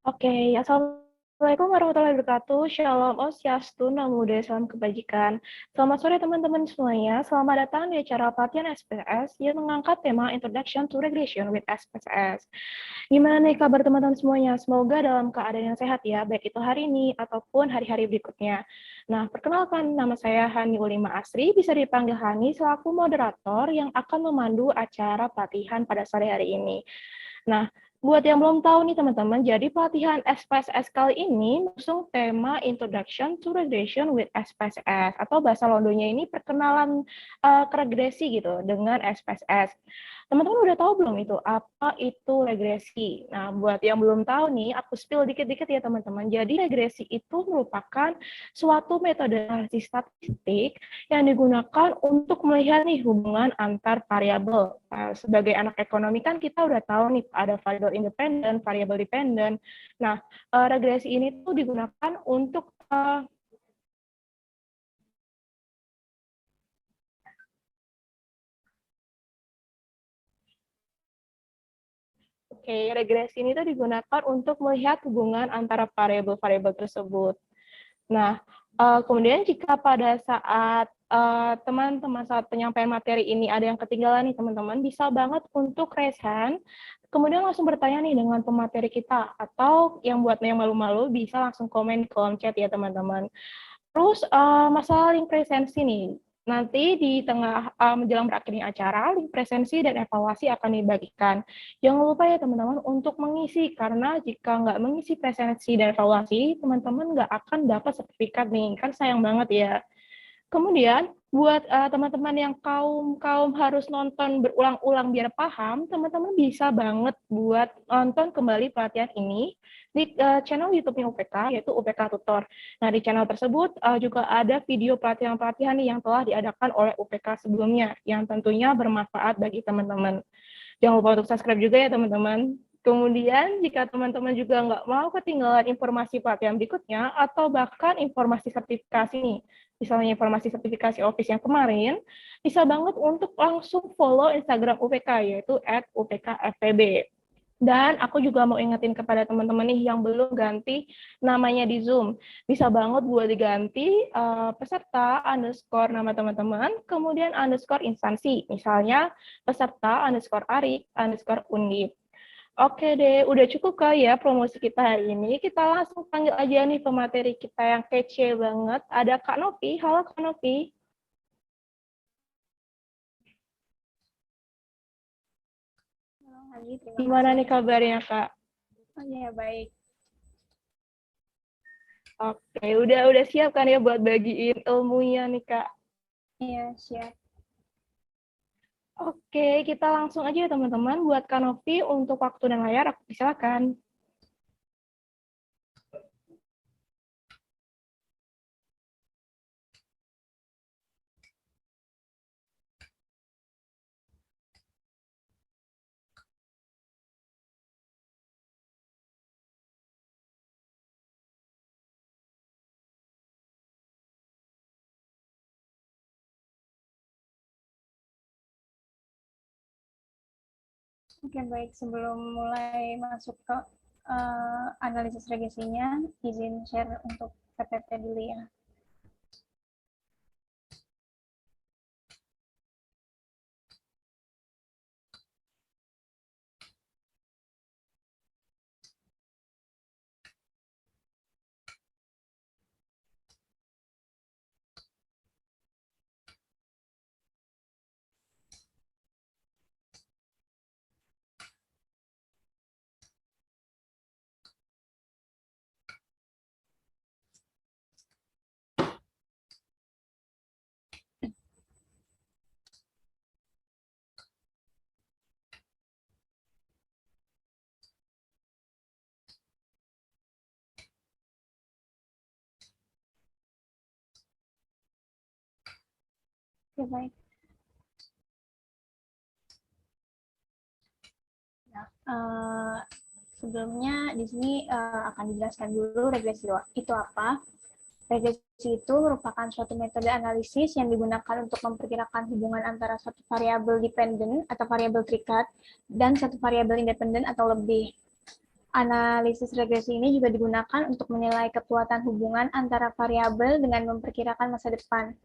Oke, Assalamualaikum warahmatullahi wabarakatuh. Shalom Om Swastiastu, Namo Buddhaya, salam kebajikan. Selamat sore teman-teman semuanya. Selamat datang di acara pelatihan SPSS yang mengangkat tema Introduction to Regulation with SPSS. Gimana nih kabar teman-teman semuanya? Semoga dalam keadaan yang sehat ya, baik itu hari ini ataupun hari-hari berikutnya. Nah, perkenalkan nama saya Hani Ulima Asri, bisa dipanggil Hani selaku moderator yang akan memandu acara pelatihan pada sore hari ini. Nah, buat yang belum tahu nih teman-teman, jadi pelatihan SPSS kali ini mengusung tema Introduction to Regression with SPSS, atau bahasa Londonya ini perkenalan ke regresi gitu dengan SPSS. Teman-teman udah tahu belum itu apa itu regresi? Nah, buat yang belum tahu nih, aku spill dikit-dikit ya teman-teman. Jadi regresi itu merupakan suatu metode analisis statistik yang digunakan untuk melihat nih hubungan antar variabel. Sebagai anak ekonomi kan kita udah tahu nih ada variabel independen, variabel dependen. Nah, regresi ini tuh digunakan untuk regresi ini tuh digunakan untuk melihat hubungan antara variabel-variabel tersebut. Nah, kemudian jika pada saat teman-teman saat penyampaian materi ini ada yang ketinggalan nih teman-teman, bisa banget untuk raise hand, kemudian langsung bertanya nih dengan pemateri kita, atau yang buat yang malu-malu bisa langsung komen di kolom chat ya teman-teman. Terus masalah link presensi nih, nanti di tengah menjelang berakhirnya acara, link presensi dan evaluasi akan dibagikan. Jangan lupa ya teman-teman untuk mengisi, karena jika nggak mengisi presensi dan evaluasi, teman-teman nggak akan dapat sertifikat nih, kan sayang banget ya. Kemudian, buat teman-teman yang kaum harus nonton berulang-ulang biar paham, teman-teman bisa banget buat nonton kembali pelatihan ini di channel YouTube-nya UPK, yaitu UPK Tutor. Nah, di channel tersebut juga ada video pelatihan-pelatihan nih yang telah diadakan oleh UPK sebelumnya, yang tentunya bermanfaat bagi teman-teman. Jangan lupa untuk subscribe juga ya teman-teman. Kemudian, jika teman-teman juga nggak mau ketinggalan informasi pelatihan berikutnya, atau bahkan informasi sertifikasi nih, misalnya informasi sertifikasi Office yang kemarin, bisa banget untuk langsung follow Instagram UPK, yaitu @upkfpb. Dan aku juga mau ingetin kepada teman-teman nih yang belum ganti namanya di Zoom. Bisa banget buat diganti peserta underscore nama teman-teman, kemudian underscore instansi. Misalnya peserta underscore Arik underscore Undip. Oke deh, udah cukup kali ya promosi kita hari ini. Kita langsung panggil aja nih pemateri kita yang kece banget. Ada Kak Novi. Halo Kak Novi. Halo Hani, terima Gimana kasih. nih kabarnya Kak? Oh iya, baik. Oke, udah siap kan ya buat bagiin ilmunya nih Kak? Iya, siap. Oke, kita langsung aja ya teman-teman. Buat Kak Novi untuk waktu dan layar, aku silakan. Oke, baik. Sebelum mulai masuk ke analisis regresinya, izin share untuk PPT dulu ya. Oke, baik. Nah, sebelumnya di sini akan dijelaskan dulu regresi itu apa. Regresi itu merupakan suatu metode analisis yang digunakan untuk memperkirakan hubungan antara suatu variabel dependen atau variabel terikat dan satu variabel independen atau lebih. Analisis regresi ini juga digunakan untuk menilai kekuatan hubungan antara variabel dengan memperkirakan masa depan.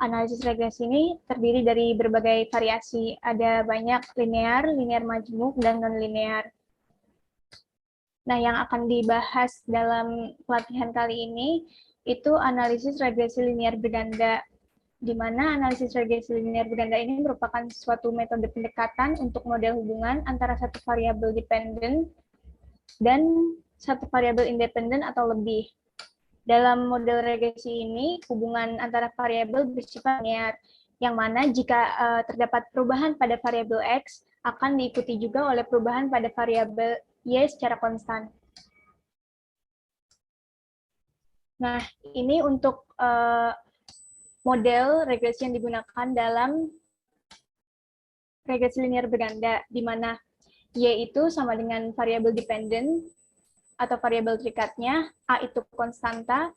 Analisis regresi ini terdiri dari berbagai variasi. Ada banyak linear, linear majmuk, dan non-linear. Nah, yang akan dibahas dalam pelatihan kali ini itu analisis regresi linear berganda, di mana analisis regresi linear berganda ini merupakan suatu metode pendekatan untuk model hubungan antara satu variabel dependen dan satu variabel independen atau lebih. Dalam model regresi ini, hubungan antara variabel bersifat linear, yang mana jika terdapat perubahan pada variabel X, akan diikuti juga oleh perubahan pada variabel Y secara konstan. Nah, ini untuk model regresi yang digunakan dalam regresi linear berganda, di mana Y itu sama dengan variabel dependen atau variabel terikatnya, A itu konstanta,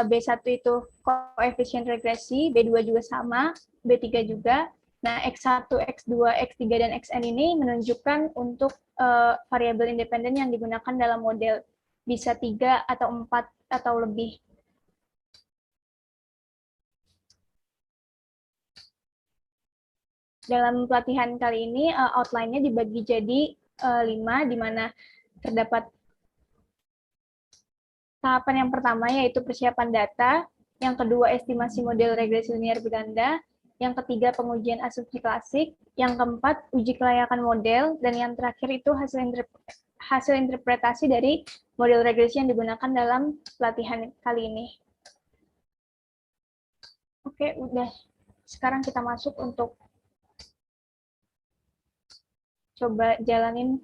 B1 itu koefisien regresi, B2 juga sama, B3 juga. Nah, X1, X2, X3, dan Xn ini menunjukkan untuk variabel independen yang digunakan dalam model. Bisa 3 atau 4 atau lebih. Dalam pelatihan kali ini, outline-nya dibagi jadi 5, di mana terdapat tahapan yang pertama yaitu persiapan data, yang kedua estimasi model regresi linear berganda, yang ketiga pengujian asumsi klasik, yang keempat uji kelayakan model, dan yang terakhir itu hasil interpretasi dari model regresi yang digunakan dalam pelatihan kali ini. Oke, udah. Sekarang kita masuk untuk coba jalanin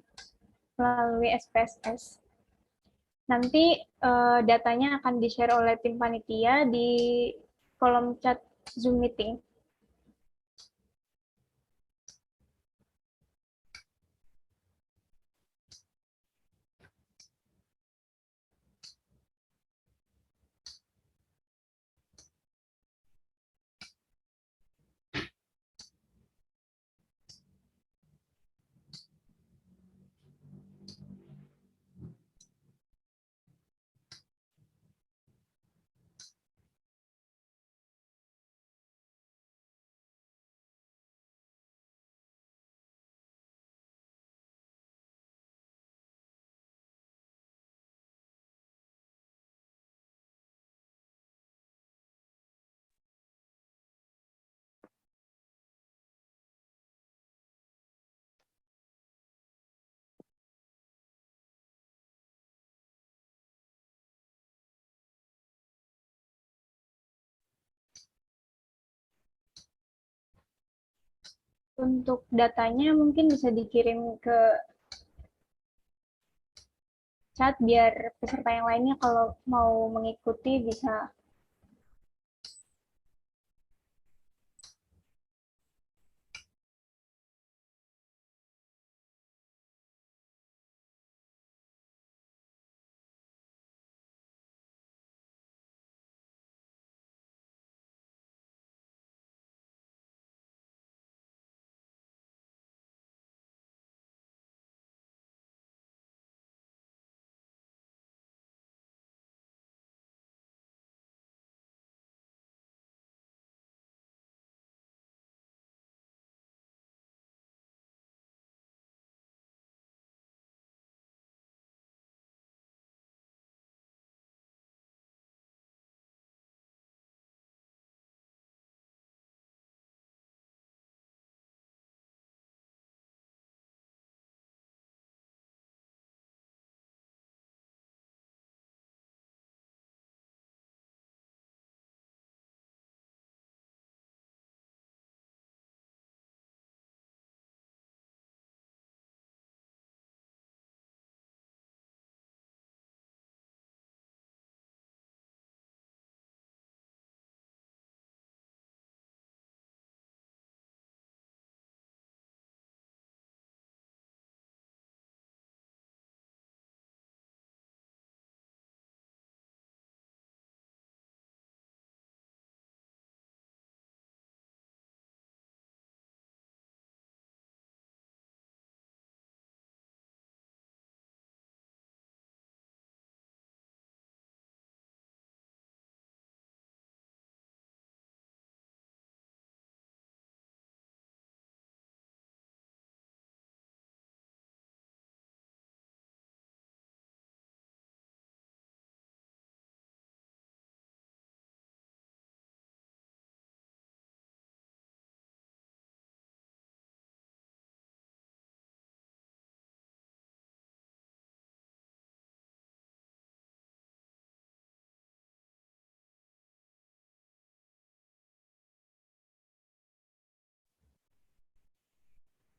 melalui SPSS. Nanti datanya akan di-share oleh tim panitia di kolom chat Zoom meeting. Untuk datanya mungkin bisa dikirim ke chat biar peserta yang lainnya kalau mau mengikuti bisa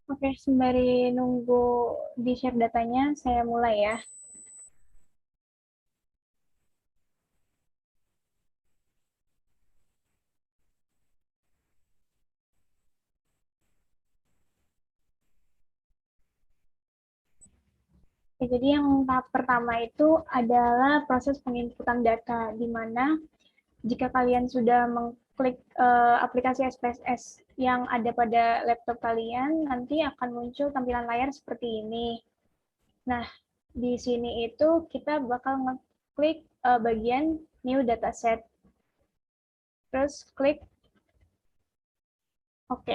Oke, sembari nunggu di-share datanya, saya mulai ya. Oke, jadi yang tahap pertama itu adalah proses penginputan data, di mana jika kalian sudah mengklik aplikasi SPSS yang ada pada laptop kalian, nanti akan muncul tampilan layar seperti ini. Nah, di sini itu kita bakal ngeklik bagian New Dataset. Terus klik OK.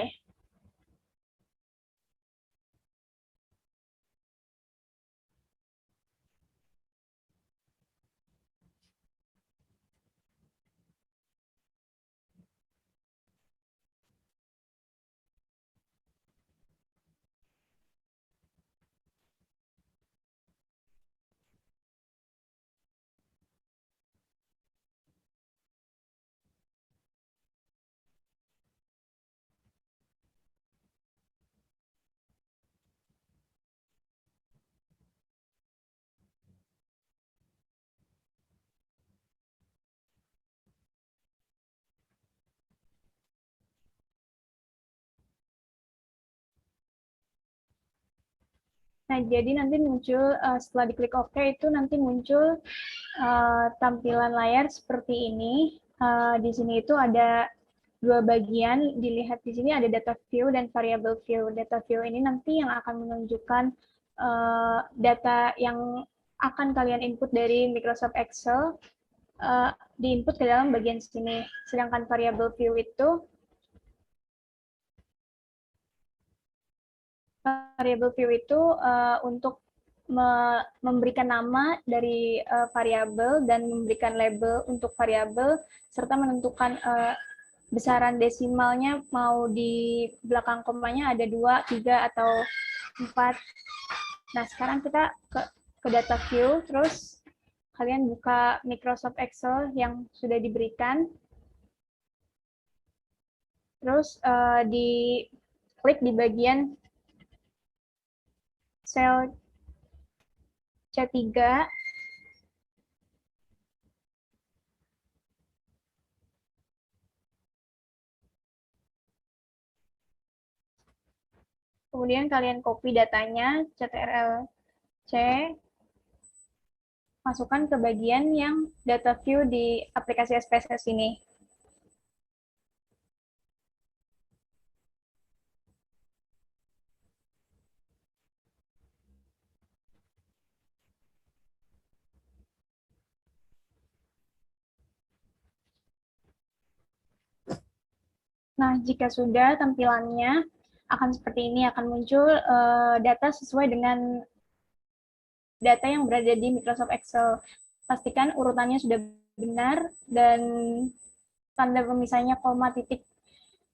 Nah, jadi nanti muncul setelah diklik OK itu nanti muncul tampilan layar seperti ini. Di sini itu ada dua bagian, dilihat di sini ada data view dan variable view. Data view ini nanti yang akan menunjukkan data yang akan kalian input dari Microsoft Excel diinput ke dalam bagian sini. Sedangkan variable view itu untuk memberikan nama dari variabel dan memberikan label untuk variabel serta menentukan besaran desimalnya mau di belakang komanya ada 2, 3, atau 4. Nah, sekarang kita ke data view, terus kalian buka Microsoft Excel yang sudah diberikan. Terus klik di bagian sel C3. Kemudian kalian copy datanya, Ctrl+C, masukkan ke bagian yang data view di aplikasi SPSS ini. Nah, jika sudah tampilannya akan seperti ini, akan muncul data sesuai dengan data yang berada di Microsoft Excel. Pastikan urutannya sudah benar dan tanda pemisahnya koma titik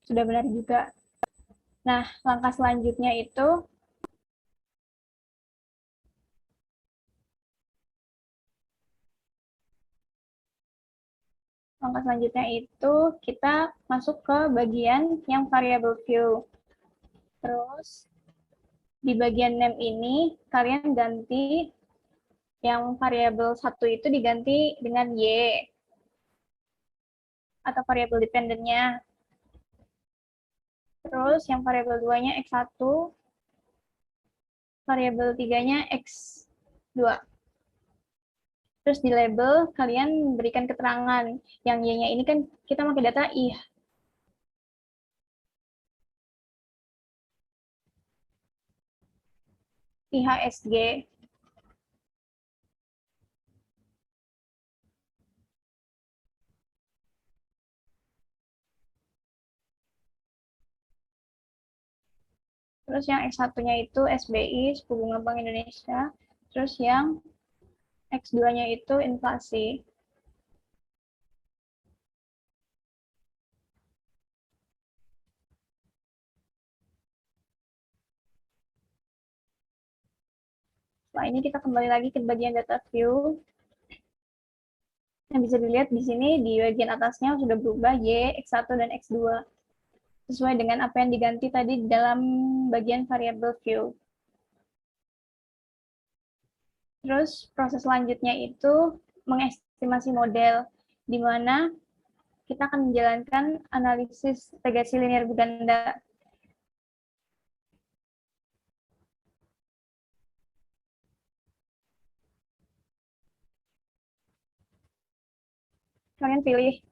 sudah benar juga. Nah, langkah selanjutnya itu kita masuk ke bagian yang variable view. Terus di bagian name ini kalian ganti yang variabel 1 itu diganti dengan Y atau variabel dependennya. Terus yang variabel 2-nya X1, variabel 3-nya X2. Terus di label kalian berikan keterangan. Yang Y-nya ini kan kita pakai data IHSG. Terus yang X1-nya itu SBI, Suku Bunga Bank Indonesia. Terus yang X2-nya itu inflasi. Setelah ini kita kembali lagi ke bagian data view. Yang bisa dilihat di sini di bagian atasnya sudah berubah Y, X1, dan X2. sesuai dengan apa yang diganti tadi dalam bagian variable view. Terus proses selanjutnya itu mengestimasi model, di mana kita akan menjalankan analisis regresi linear ganda. Kalian pilih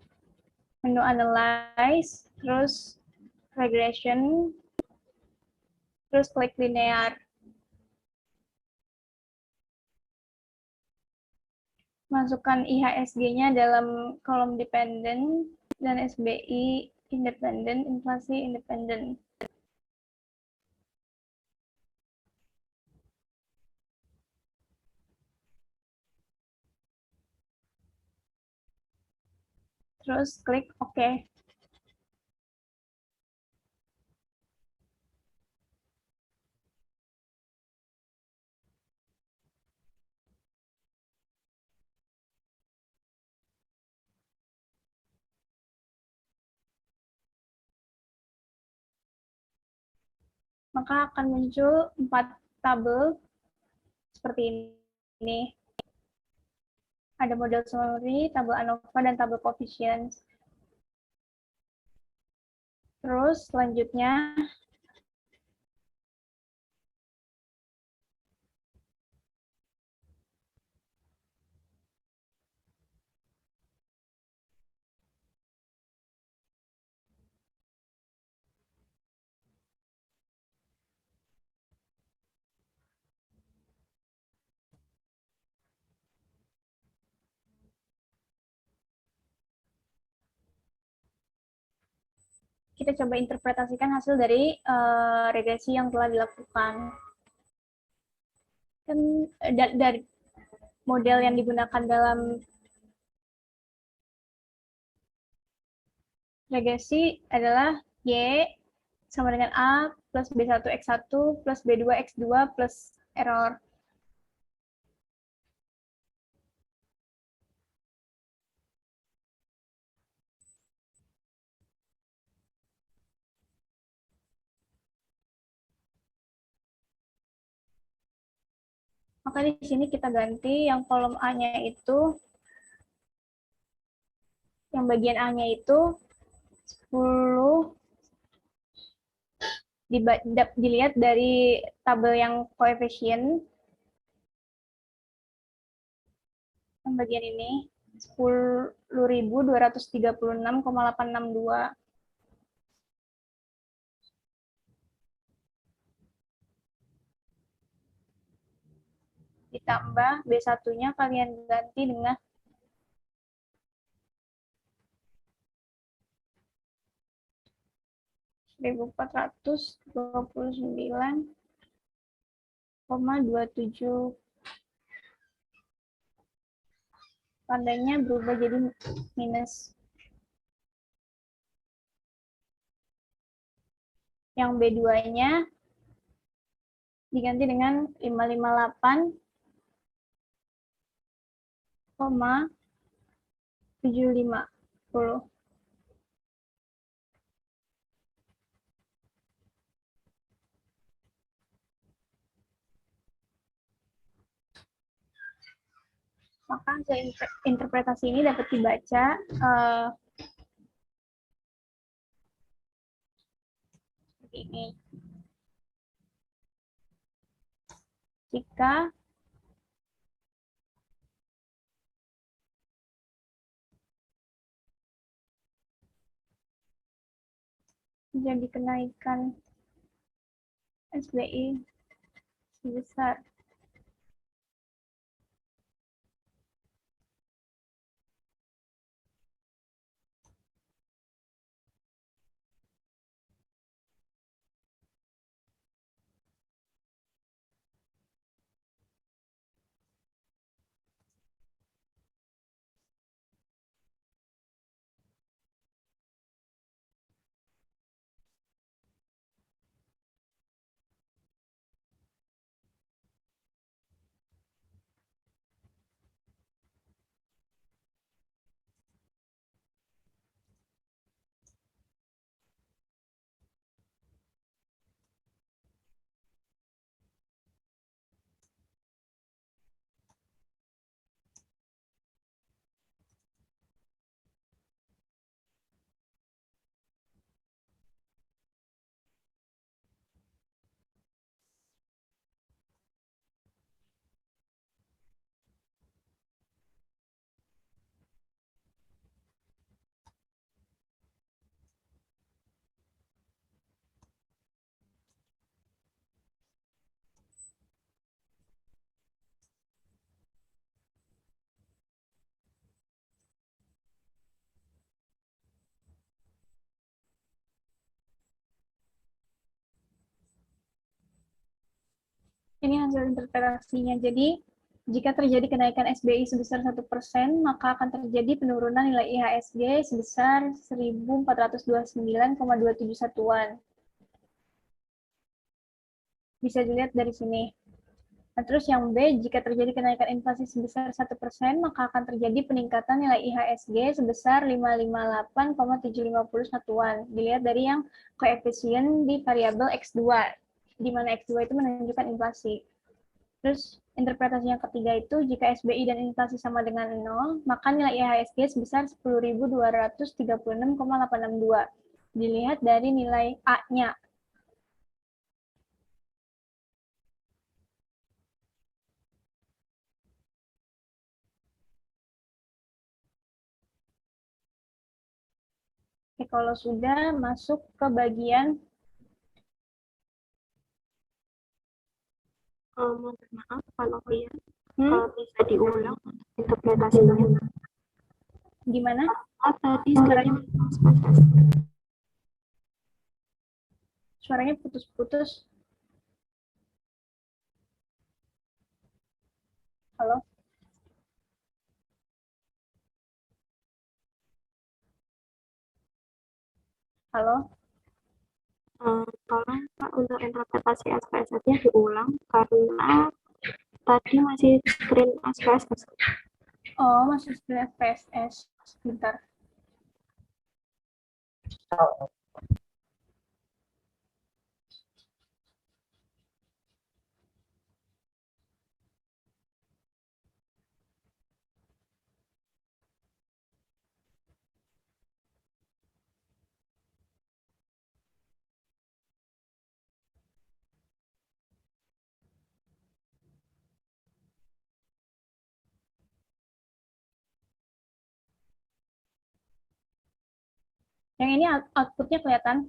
menu analyze, terus regression, terus klik linear. Masukkan IHSG-nya dalam kolom dependent dan SBI independent, inflasi independent. Terus klik OK. Maka akan muncul 4 tabel seperti ini. Ada model summary, tabel ANOVA, dan tabel coefficients. Terus selanjutnya kita coba interpretasikan hasil dari regresi yang telah dilakukan. Kan dari model yang digunakan dalam regresi adalah Y sama dengan A plus B1X1 plus B2X2 plus error. Maka di sini kita ganti yang kolom A-nya itu, yang bagian A-nya itu 10, dilihat dari tabel yang koefisien, yang bagian ini 10.236,862. Ditambah B1-nya kalian ganti dengan 1.429,27. Tandanya berubah jadi minus. Yang B2-nya diganti dengan 558,750. Maka hasil interpretasi ini dapat dibaca seperti ini. Jika terjadi kenaikan SBI sebesar Ini hasil interpretasinya. Jadi, jika terjadi kenaikan SBI sebesar 1%, maka akan terjadi penurunan nilai IHSG sebesar 1.429,27 satuan. Bisa dilihat dari sini. Nah, terus yang B, jika terjadi kenaikan inflasi sebesar 1%, maka akan terjadi peningkatan nilai IHSG sebesar 558,750 satuan. Dilihat dari yang koefisien di variabel X2, di mana X2 itu menunjukkan inflasi. Terus interpretasi yang ketiga itu, jika SBI dan inflasi sama dengan 0, maka nilai IHSG sebesar 10.236,862. Dilihat dari nilai A-nya. Oke, kalau sudah masuk ke bagian Mohon maaf kalau ya, bisa diulang interpretasinya. gimana? Tadi Suaranya putus-putus. Halo? Halo? tolong Pak untuk interpretasi SPSS-nya diulang karena tadi masih screen SPSS. Oh, masih screen PSS. Bentar. Yang ini outputnya kelihatan.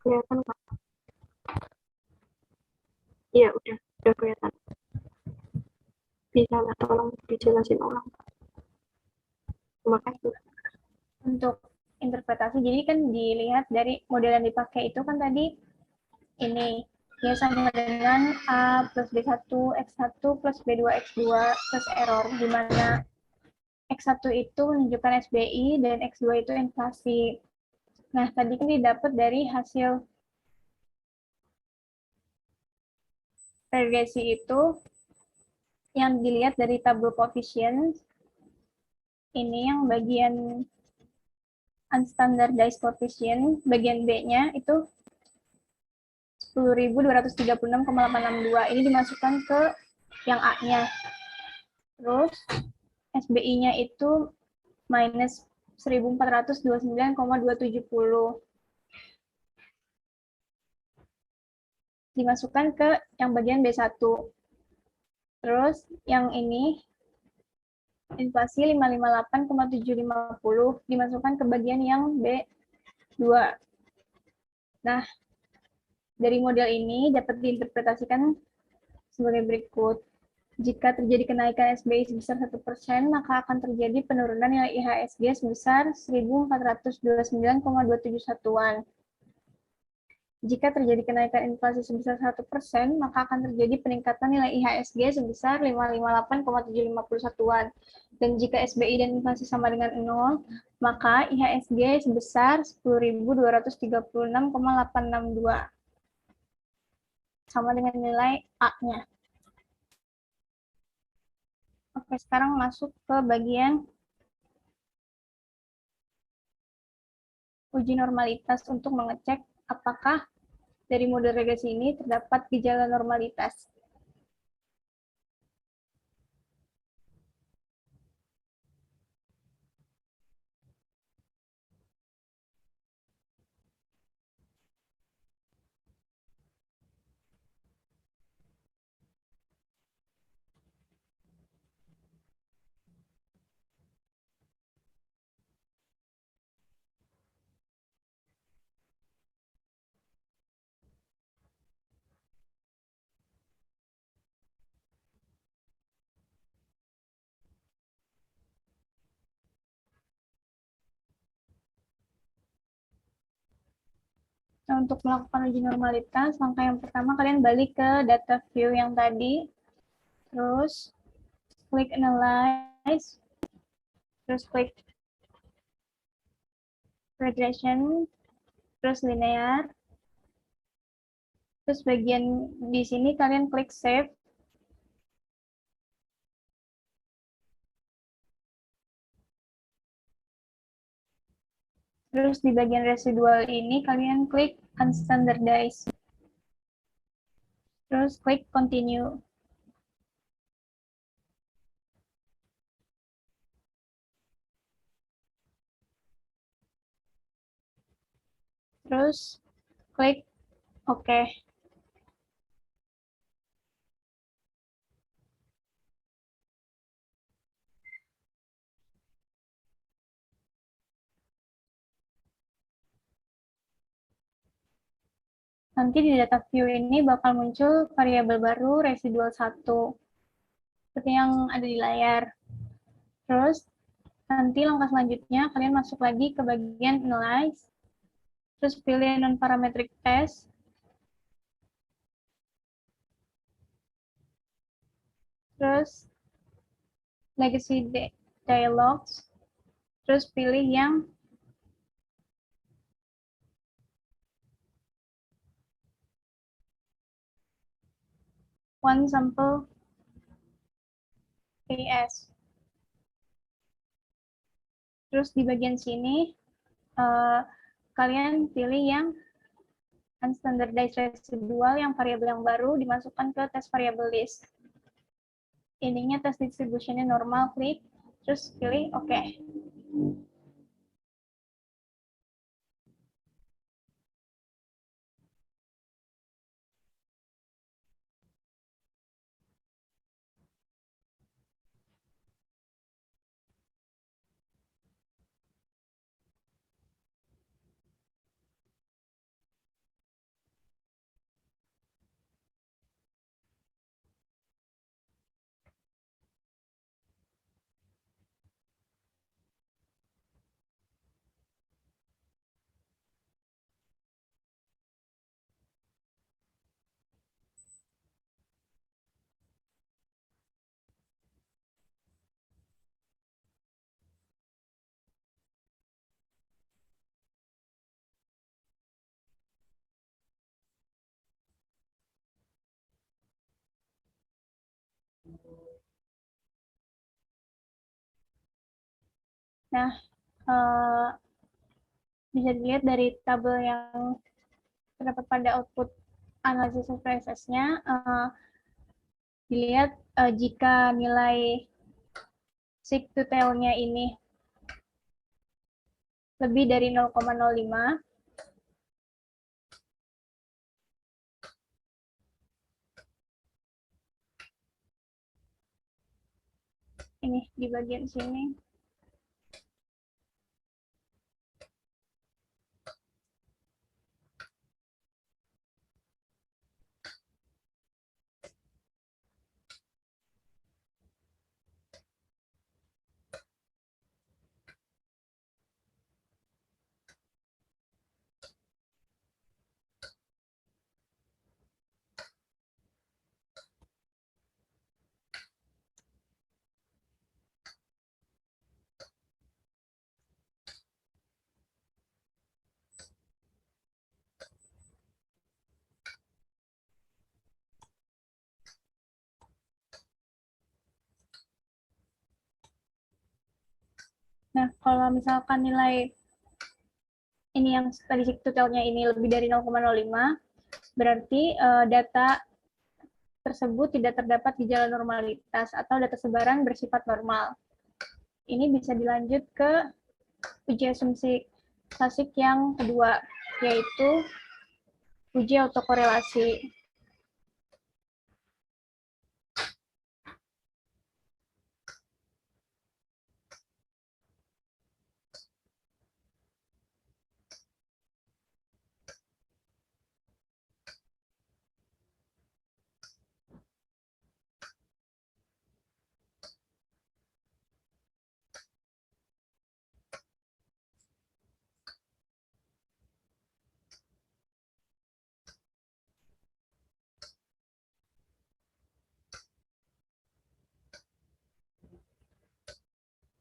Kelihatan Pak? Iya, udah kelihatan. Bisa nggak tolong dijelasin ulang Pak? Terima kasih. Untuk interpretasi, jadi kan dilihat dari model yang dipakai itu kan tadi ini ya sama dengan A plus B1, X1 plus B2, X2 plus error, di mana X1 itu menunjukkan SBI dan X2 itu inflasi. Nah, tadi kan didapat dari hasil regresi itu yang dilihat dari tabel coefficient, ini yang bagian unstandardized coefficient, bagian B-nya itu 10.236,862. Ini dimasukkan ke yang A-nya. Terus SBI-nya itu minus 1.429,270. Dimasukkan ke yang bagian B1. Terus yang ini inflasi 558,750 dimasukkan ke bagian yang B2. Nah, dari model ini dapat diinterpretasikan sebagai berikut. Jika terjadi kenaikan SBI sebesar 1%, maka akan terjadi penurunan nilai IHSG sebesar 1.429,27 satuan. Jika terjadi kenaikan inflasi sebesar 1%, maka akan terjadi peningkatan nilai IHSG sebesar 558,750 satuan. Dan jika SBI dan inflasi sama dengan 0, maka IHSG sebesar 10.236,862. Sama dengan nilai A-nya. Oke, sekarang masuk ke bagian uji normalitas untuk mengecek apakah dari model regresi ini terdapat gejala normalitas. Nah, untuk melakukan uji normalitas, langkah yang pertama kalian balik ke data view yang tadi, terus klik analyze, terus klik regression, terus linear, terus bagian di sini kalian klik save, terus di bagian residual ini kalian klik unstandardize, terus klik continue. Terus klik OK. Nanti di data view ini bakal muncul variabel baru residual 1, seperti yang ada di layar. Terus nanti langkah selanjutnya kalian masuk lagi ke bagian analyze, terus pilih non-parametric test, terus legacy dialogs, terus pilih yang one sample PS. Terus di bagian sini kalian pilih yang unstandardized residual, yang variabel yang baru dimasukkan ke test variable list. Ininya test distributionnya normal, klik, terus pilih OK. Nah, bisa dilihat dari tabel yang terdapat pada output analisis SPSS-nya, dilihat jika nilai sig to-tail-nya ini lebih dari 0,05, ini di bagian sini, nah kalau misalkan nilai ini yang tadi sig to-tail-nya ini lebih dari 0,05, berarti data tersebut tidak terdapat gejala normalitas atau data sebaran bersifat normal. Ini bisa dilanjut ke uji asumsi klasik yang kedua, yaitu uji autokorelasi.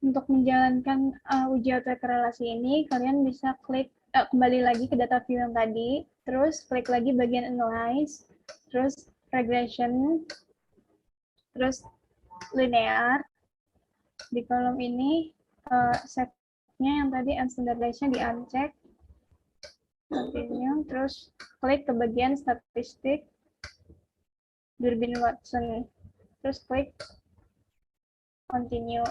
Untuk menjalankan uji autokorelasi ini, kalian bisa klik kembali lagi ke data view yang tadi, terus klik lagi bagian analyze, terus regression, terus linear. Di kolom ini set-nya yang tadi and standardization di uncheck, continue, terus klik ke bagian statistik Durbin Watson, terus klik continue,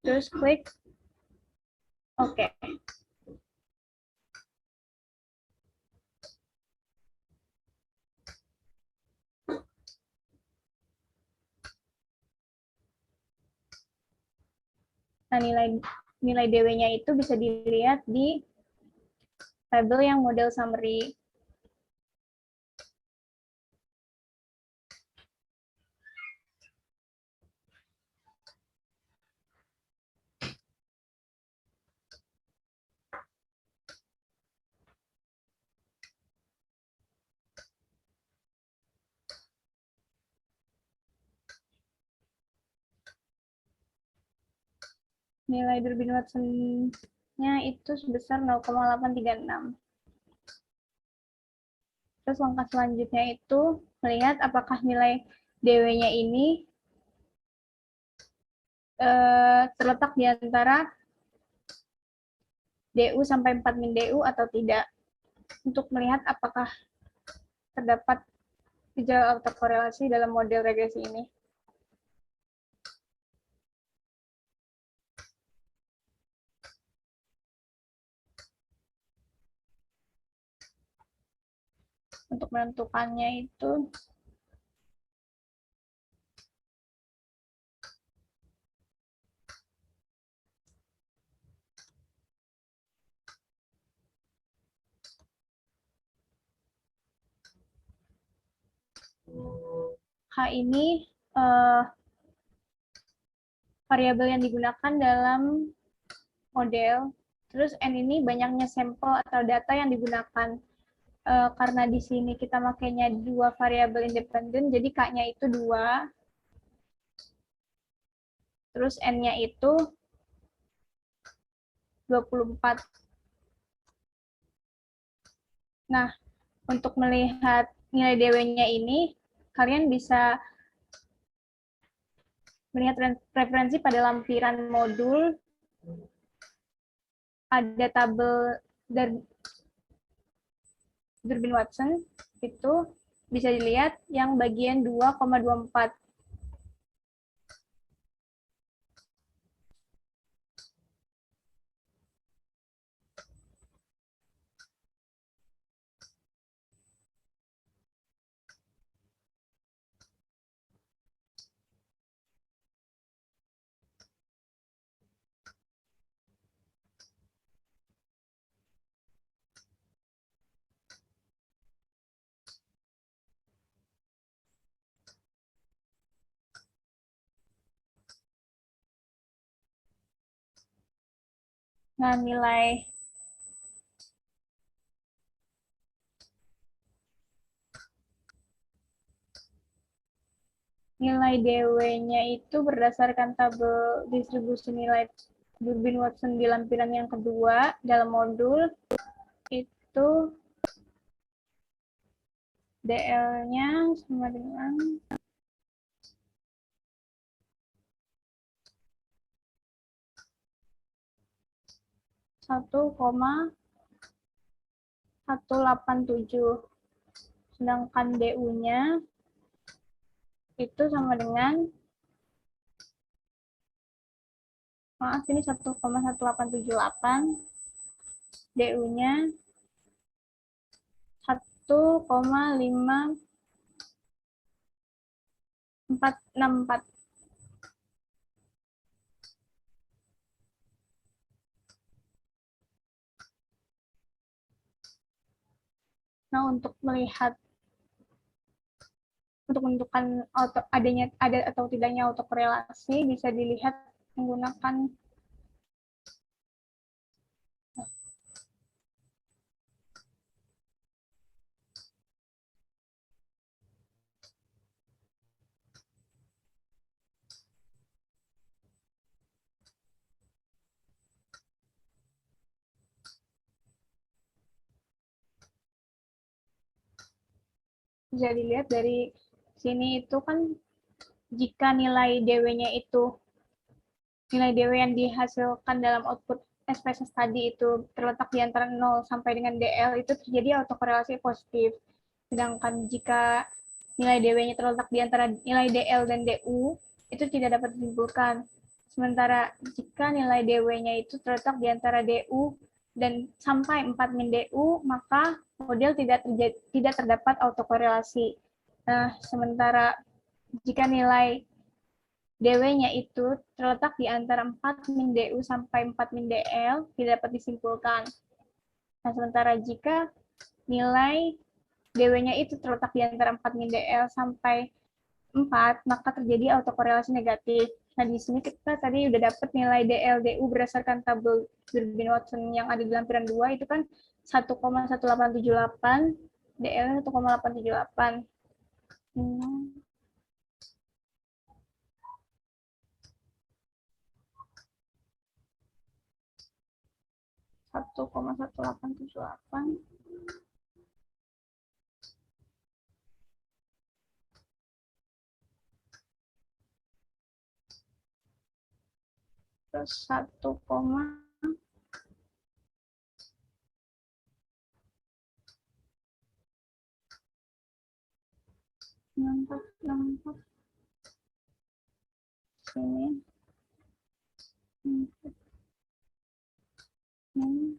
terus klik OK. Nah, nilai DW-nya itu bisa dilihat di tabel yang model summary. Nilai Durbin Watson-nya itu sebesar 0,836. Terus langkah selanjutnya itu melihat apakah nilai DW-nya ini terletak di antara DU sampai 4 min DU atau tidak. Untuk melihat apakah terdapat gejala autokorelasi dalam model regresi ini. Untuk menentukannya itu H ini variabel yang digunakan dalam model. Terus N ini banyaknya sampel atau data yang digunakan. Karena di sini kita makainya dua variabel independen, jadi K-nya itu 2. Terus N-nya itu 24. Nah, untuk melihat nilai DW-nya ini, kalian bisa melihat referensi pada lampiran modul, ada tabel dari Durbin Watson, itu bisa dilihat yang bagian 2,24. Nah, nilai DW-nya itu berdasarkan tabel distribusi nilai Durbin Watson di lampiran yang kedua dalam modul, itu DL-nya sama dengan 1,187. Sedangkan DU-nya itu sama dengan, maaf ini 1,1878, DU-nya 1,5464. Nah, untuk menentukan ada atau tidaknya autokorelasi bisa dilihat menggunakan Bisa dilihat dari sini itu kan jika nilai DW-nya itu, nilai DW yang dihasilkan dalam output SPSS tadi itu terletak di antara 0 sampai dengan DL, itu terjadi autokorelasi positif. Sedangkan jika nilai DW-nya terletak di antara nilai DL dan DU, itu tidak dapat disimpulkan. Sementara jika nilai DW-nya itu terletak di antara DU dan sampai 4 min DU, maka model tidak terdapat autokorelasi. Nah, sementara jika nilai DW-nya itu terletak di antara 4 min DU sampai 4 min DL, tidak dapat disimpulkan. Nah, sementara jika nilai DW-nya itu terletak di antara 4 min DL sampai 4, maka terjadi autokorelasi negatif. Nah, di sini kita tadi udah dapat nilai DL, DU berdasarkan tabel Durbin-Watson yang ada di lampiran 2, itu kan 1,1878, DL 1,878. 1,1878 terus 1,6464 sini. Ini.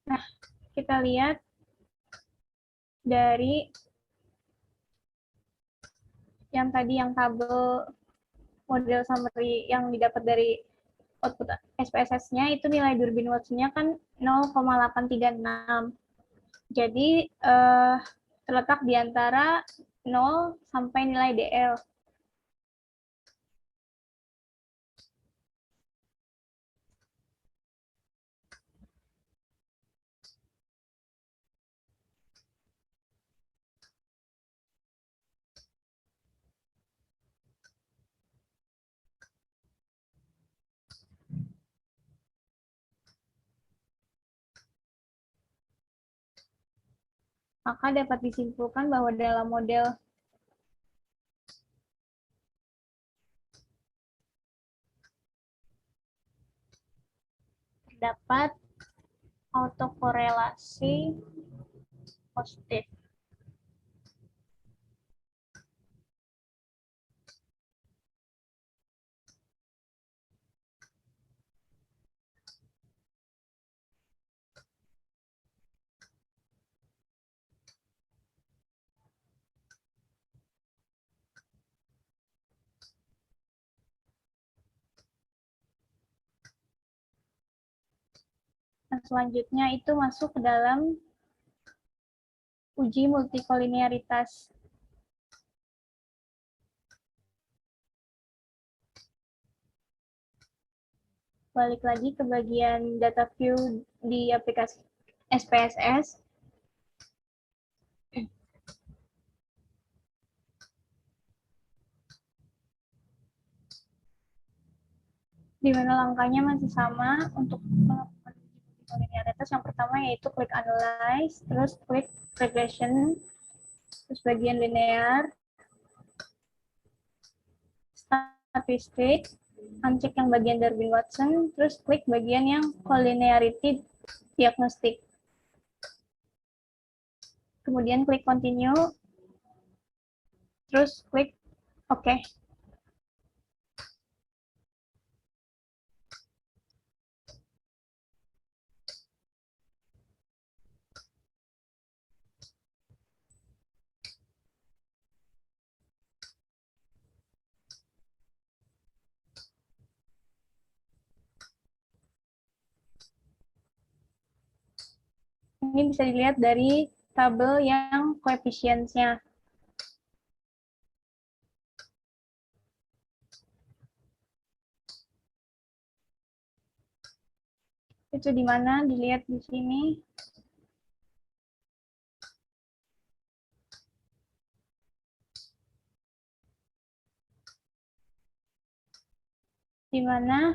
Nah, kita lihat dari yang tadi yang tabel model summary yang didapat dari output SPSS-nya itu nilai Durbin-Watson-nya kan 0,836. Jadi terletak di antara 0 sampai nilai DL. Maka dapat disimpulkan bahwa dalam model terdapat autokorelasi positif. Nah, selanjutnya itu masuk ke dalam uji multikolinearitas. Balik lagi ke bagian data view di aplikasi SPSS. Di mana langkahnya masih sama untuk melakukan multikolinearitas. Yang pertama yaitu klik analyze, terus klik regression, terus bagian linear, statistik, uncek yang bagian Durbin-Watson, terus klik bagian yang collinearity diagnostic. Kemudian klik continue, terus klik OK. Ini bisa dilihat dari tabel yang koefisiennya. Itu di mana dilihat di sini. Di mana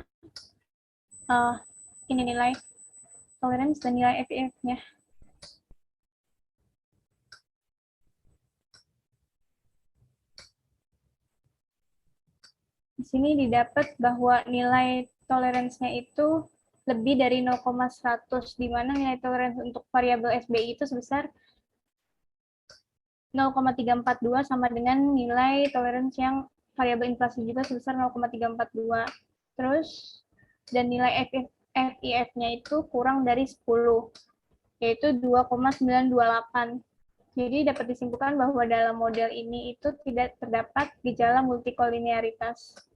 ini nilai tolerance dan nilai FIF-nya. Di sini didapat bahwa nilai toleransinya itu lebih dari 0,100, di mana nilai toleransi untuk variabel SBI itu sebesar 0,342 sama dengan nilai toleransi yang variabel inflasi juga sebesar 0,342. Terus, dan nilai FIF-nya itu kurang dari 10, yaitu 2,928. Jadi dapat disimpulkan bahwa dalam model ini itu tidak terdapat gejala multikolinearitas.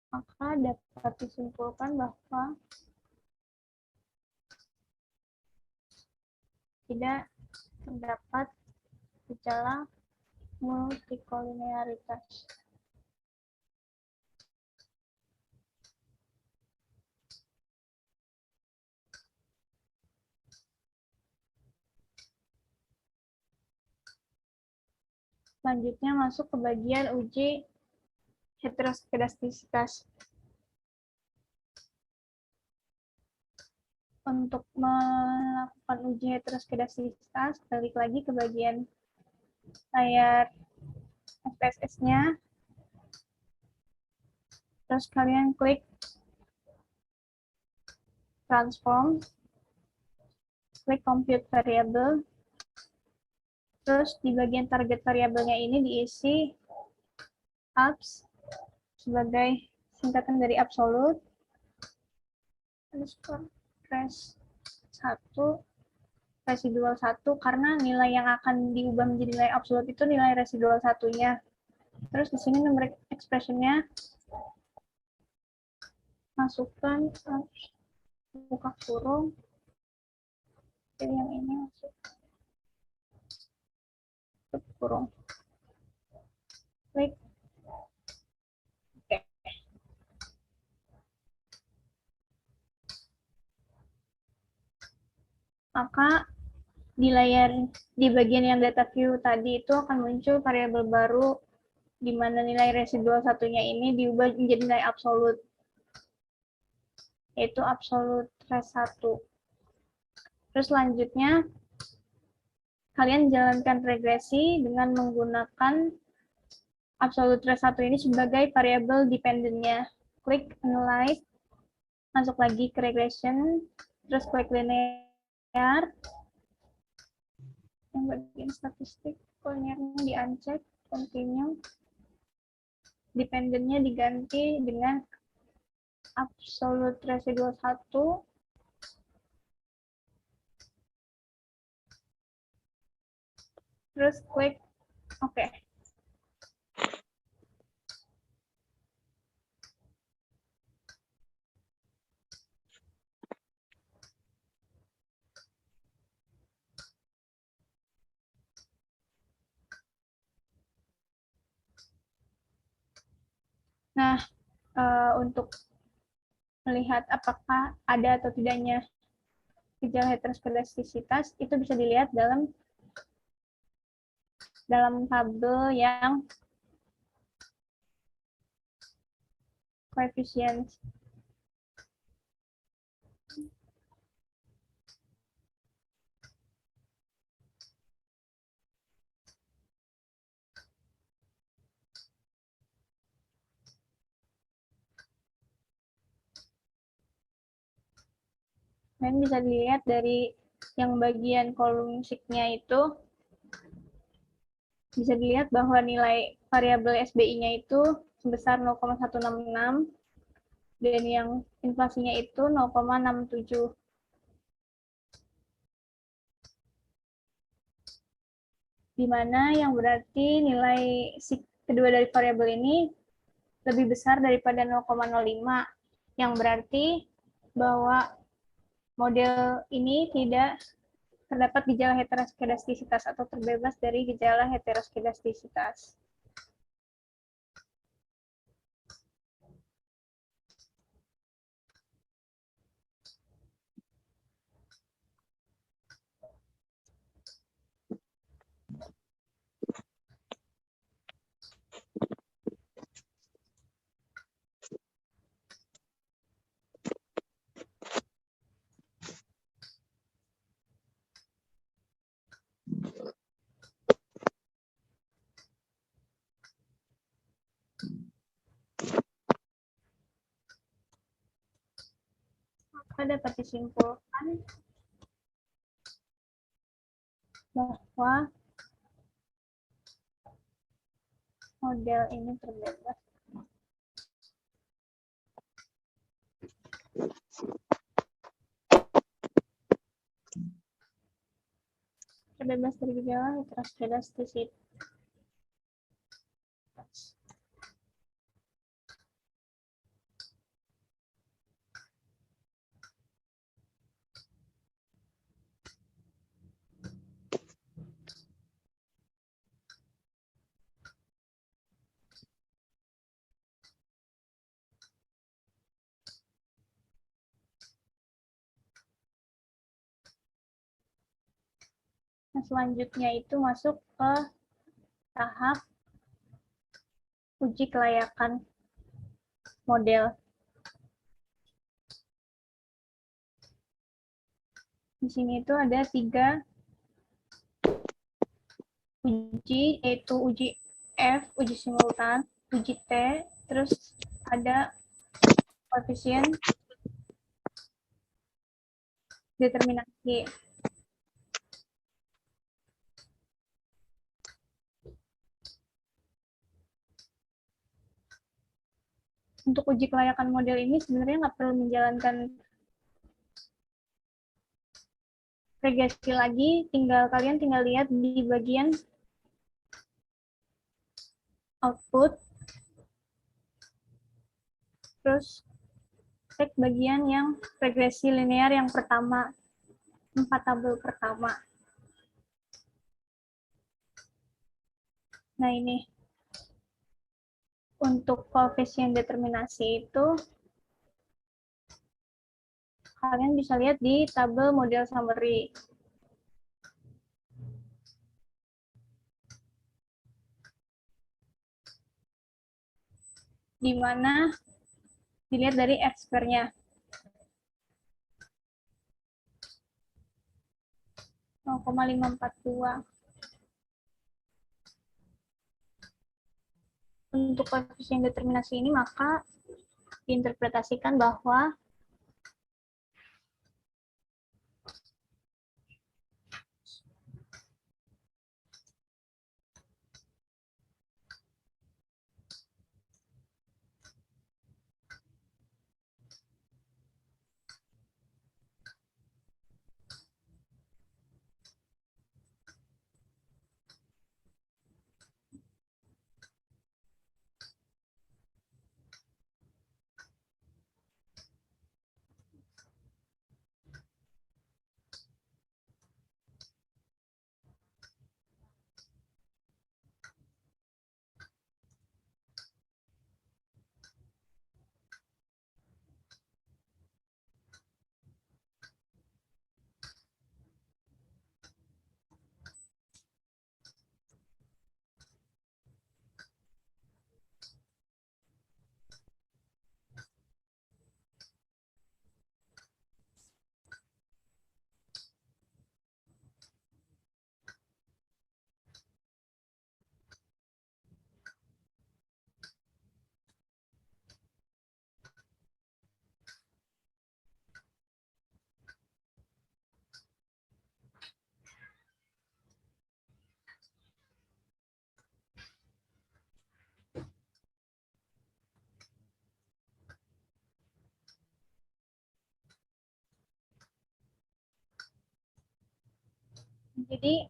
Maka dapat disimpulkan bahwa tidak terdapat gejala multikolinearitas. Selanjutnya masuk ke bagian uji heteroskedastisitas. Untuk melakukan uji heteroskedastisitas, balik lagi ke bagian layar SPSS-nya. Terus kalian klik transform, klik compute variable. Terus di bagian target variabelnya ini diisi abs sebagai singkatan dari absolute, underscore res 1, residual 1, karena nilai yang akan diubah menjadi nilai absolute itu nilai residual satunya. Terus di sini nomor expression-nya masukkan, buka kurung, pilih yang ini, masuk kurung, klik, oke. Maka di layar, di bagian yang data view tadi itu akan muncul variabel baru di mana nilai residual satunya ini diubah menjadi nilai absolut, yaitu absolute res 1. Terus selanjutnya kalian jalankan regresi dengan menggunakan absolute res 1 ini sebagai variabel dependennya. Klik analyze, masuk lagi ke regression, terus klik linear, yang bagian statistik, linearnya di uncheck, continue, dependennya diganti dengan absolute residual 1, terus klik oke. Nah, untuk melihat apakah ada atau tidaknya gejala heteroskedastisitas itu bisa dilihat dalam tabel yang coefficients. Dan bisa dilihat dari yang bagian kolom sheet-nya itu, bisa dilihat bahwa nilai variabel SBI-nya itu sebesar 0,166 dan yang inflasinya itu 0,67. Di mana yang berarti nilai kedua dari variabel ini lebih besar daripada 0,05, yang berarti bahwa model ini tidak terdapat gejala heteroskedastisitas atau terbebas dari gejala heteroskedastisitas. Maka dapat disimpulkan bahwa model ini terbebas. Terbebas dari gejala heteroskedastisitas. Nah, selanjutnya itu masuk ke tahap uji kelayakan model. Di sini itu ada 3 uji, yaitu uji F, uji simultan, uji T, terus ada koefisien determinasi. Untuk uji kelayakan model ini sebenarnya nggak perlu menjalankan regresi lagi, kalian tinggal lihat di bagian output, terus cek bagian yang regresi linear yang pertama, 4 tabel pertama. Nah ini, untuk koefisien determinasi itu, kalian bisa lihat di tabel model summary. Di mana dilihat dari F-square-nya. 0,542. Untuk koefisien determinasi ini maka diinterpretasikan bahwa Jadi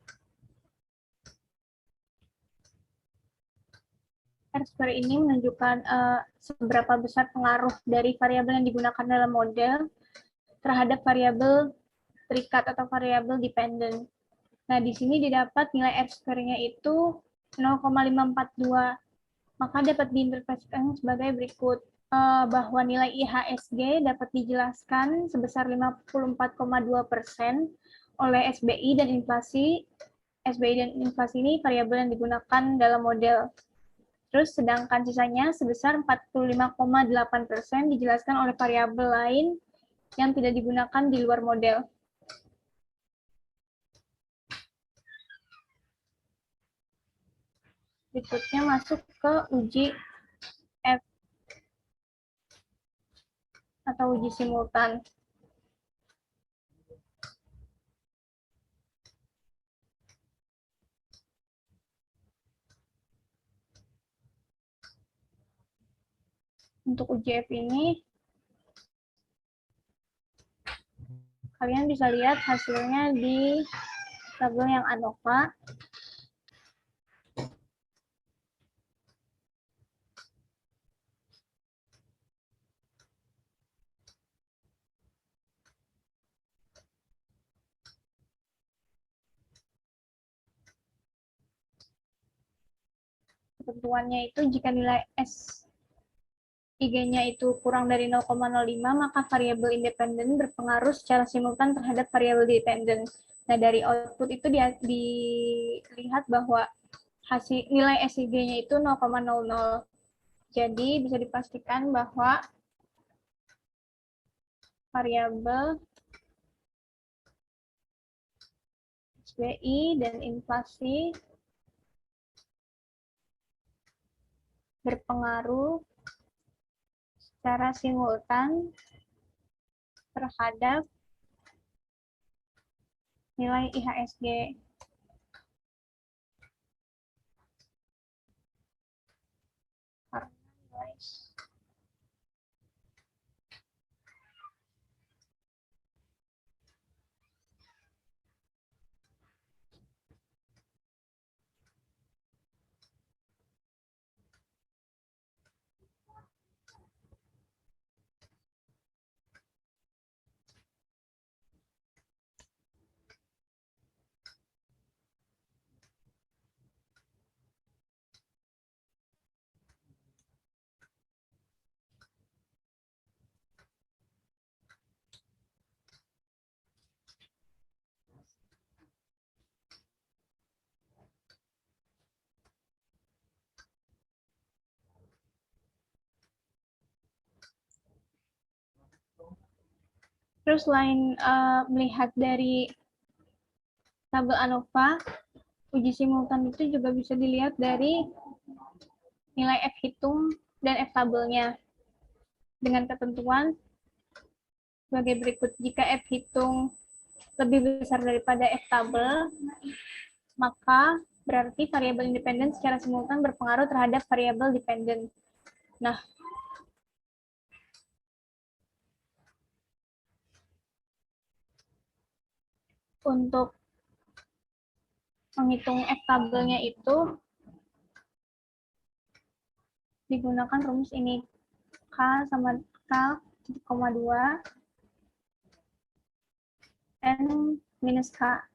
R-square ini menunjukkan seberapa besar pengaruh dari variabel yang digunakan dalam model terhadap variabel terikat atau variabel dependent. Nah, di sini didapat nilai R-square-nya itu 0,542. Maka dapat diinterpretasikan sebagai berikut, bahwa nilai IHSG dapat dijelaskan sebesar 54,2% oleh SBI dan inflasi. SBI dan inflasi ini variabel yang digunakan dalam model. Terus sedangkan sisanya sebesar 45,8% dijelaskan oleh variabel lain yang tidak digunakan di luar model. Berikutnya masuk ke uji F atau uji simultan. Untuk uji F ini, kalian bisa lihat hasilnya di tabel yang ANOVA. Ketentuannya itu jika nilai S IG-nya itu kurang dari 0,05, maka variabel independen berpengaruh secara simultan terhadap variabel dependen. Nah, dari output itu dilihat bahwa hasil nilai SIG-nya itu 0,00. Jadi bisa dipastikan bahwa variabel SBI dan inflasi berpengaruh secara simultan terhadap nilai IHSG. Karena nilai Terus selain melihat dari tabel ANOVA, uji simultan itu juga bisa dilihat dari nilai F hitung dan F tabelnya. Dengan ketentuan sebagai berikut, jika F hitung lebih besar daripada F tabel, maka berarti variabel independen secara simultan berpengaruh terhadap variabel dependen. Nah, untuk menghitung F tabelnya itu digunakan rumus ini. K sama K 1,2 N minus K.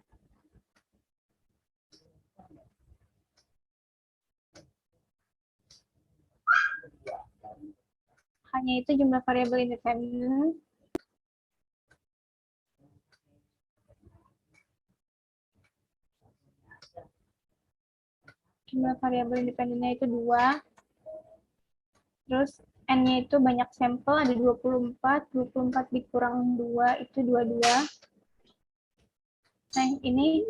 Hanya itu jumlah variabel independen. Jumlah variabel independennya itu 2. Terus N-nya itu banyak sampel, ada 24. 24 dikurang 2 itu 22. Nah, ini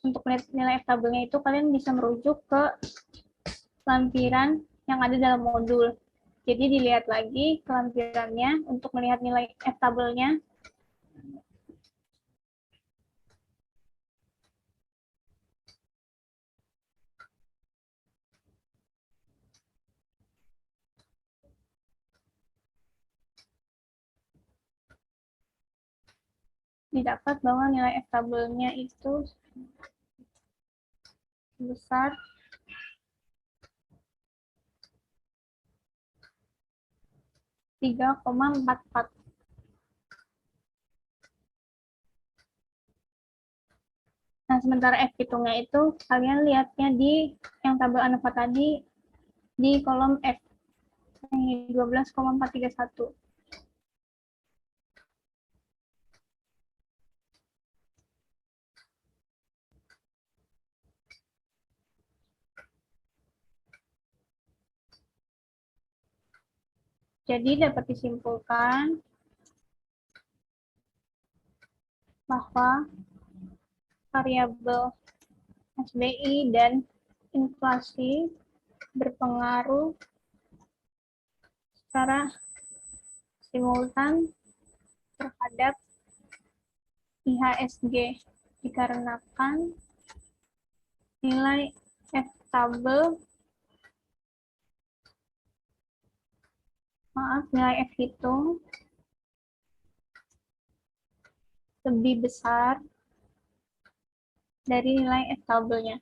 untuk nilai F tabelnya itu kalian bisa merujuk ke lampiran yang ada dalam modul. Jadi dilihat lagi kelampirannya untuk melihat nilai F tabelnya. didapat bahwa nilai F tabelnya itu sebesar 3,44. Nah, sementara F hitungnya itu kalian lihatnya di yang tabel ANOVA tadi di kolom F yang 12,431. Jadi dapat disimpulkan bahwa variabel SBI dan inflasi berpengaruh secara simultan terhadap IHSG dikarenakan nilai F tabel, nilai F hitung lebih besar dari nilai F tabelnya.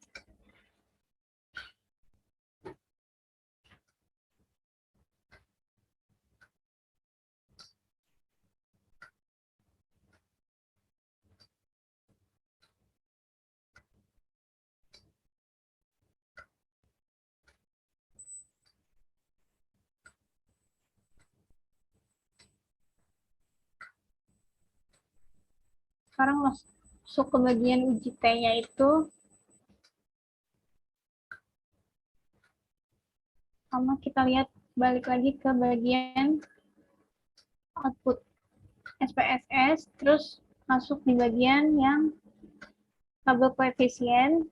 Sekarang masuk ke bagian uji T-nya itu. Sama kita lihat balik lagi ke bagian output SPSS, terus masuk di bagian yang tabel koefisien.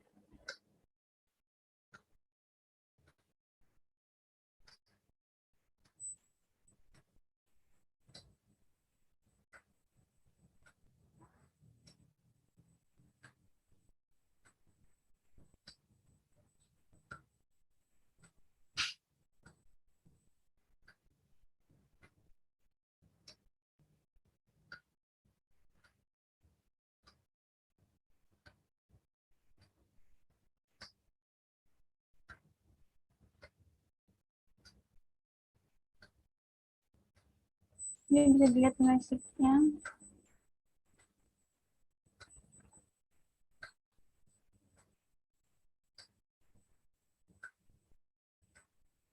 Ini bisa dilihat nilai sigma.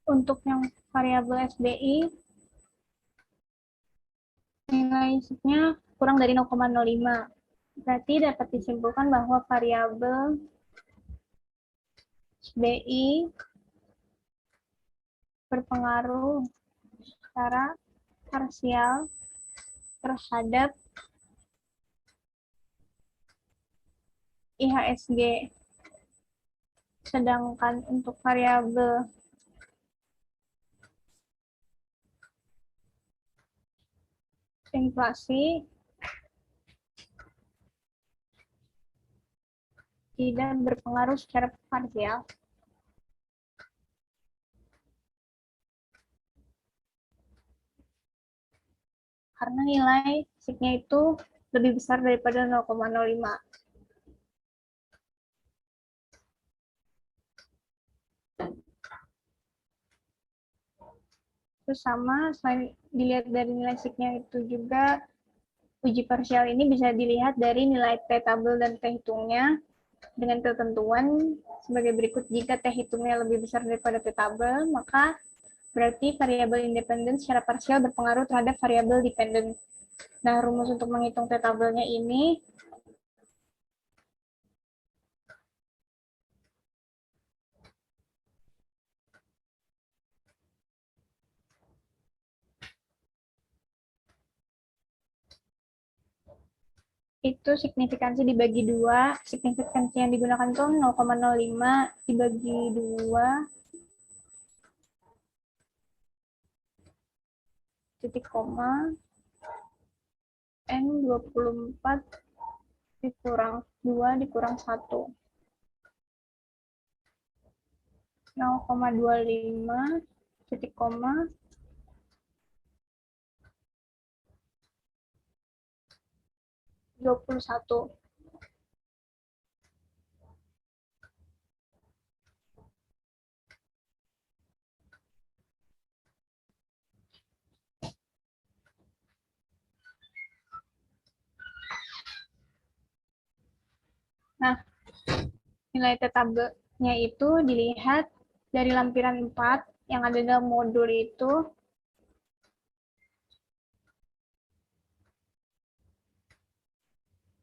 Untuk yang variabel SBI, nilai sigma kurang dari 0,05. Berarti dapat disimpulkan bahwa variabel SBI berpengaruh secara parsial terhadap IHSG. Sedangkan untuk variabel inflasi tidak berpengaruh secara parsial. Karena nilai sigma itu lebih besar daripada 0,05. Terus sama, selain dilihat dari nilai sigma itu juga, uji parsial ini bisa dilihat dari nilai T tabel dan T hitungnya dengan ketentuan sebagai berikut. Jika T hitungnya lebih besar daripada T tabel, maka berarti variabel independen secara parsial berpengaruh terhadap variabel dependen. Nah, rumus untuk menghitung T tabelnya ini itu signifikansi dibagi 2. Signifikansi yang digunakan itu 0,05 dibagi 2 titik koma N24 dikurang 2 dikurang 1. 0,25 titik koma 21. Nah, nilai T-tabelnya itu dilihat dari lampiran 4 yang ada dalam modul itu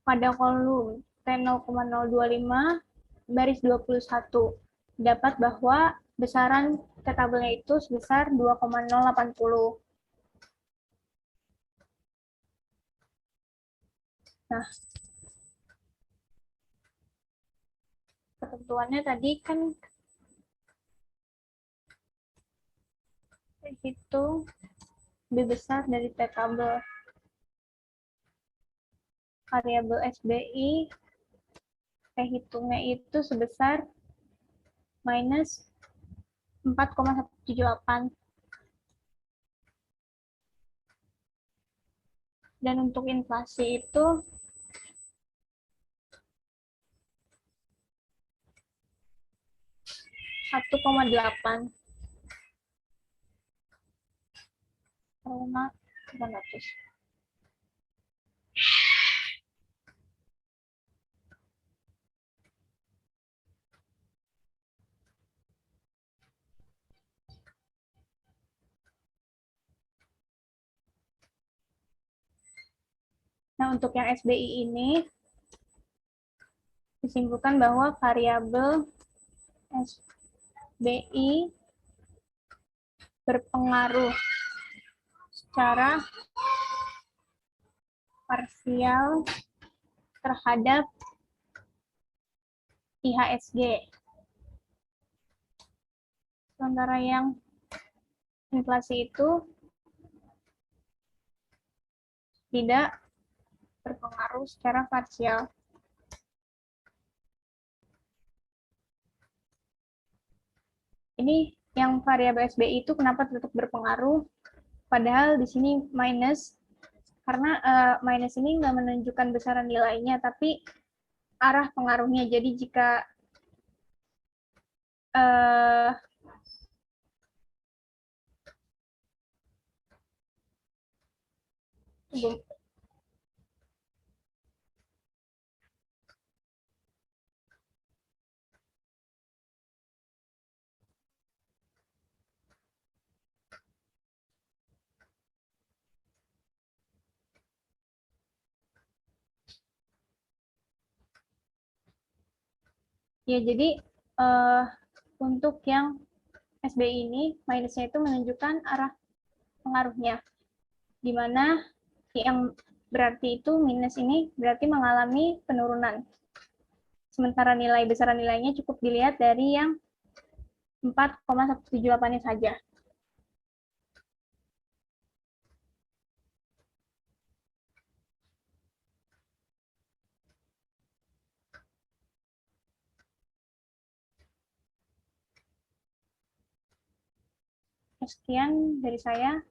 pada kolom T0,025 baris 21. Dapat bahwa besaran T-tabelnya itu sebesar 2,080. Nah, ketentuannya tadi kan itu lebih besar dari T-tabel. Variabel SBI hitungnya itu sebesar minus 4,178. Dan untuk inflasi itu 1,8 karena 900. Nah, untuk yang SBI ini disimpulkan bahwa variabel SBI berpengaruh secara parsial terhadap IHSG. Sementara yang inflasi itu tidak berpengaruh secara parsial. Ini yang variabel SBI itu kenapa tetap berpengaruh, padahal di sini minus, karena minus ini nggak menunjukkan besaran nilainya, tapi arah pengaruhnya. Jadi jika ya, jadi untuk yang SBI ini minusnya itu menunjukkan arah pengaruhnya, di mana yang berarti itu minus ini berarti mengalami penurunan. Sementara nilai besaran nilainya cukup dilihat dari yang 4,178-nya saja. Sekian dari saya.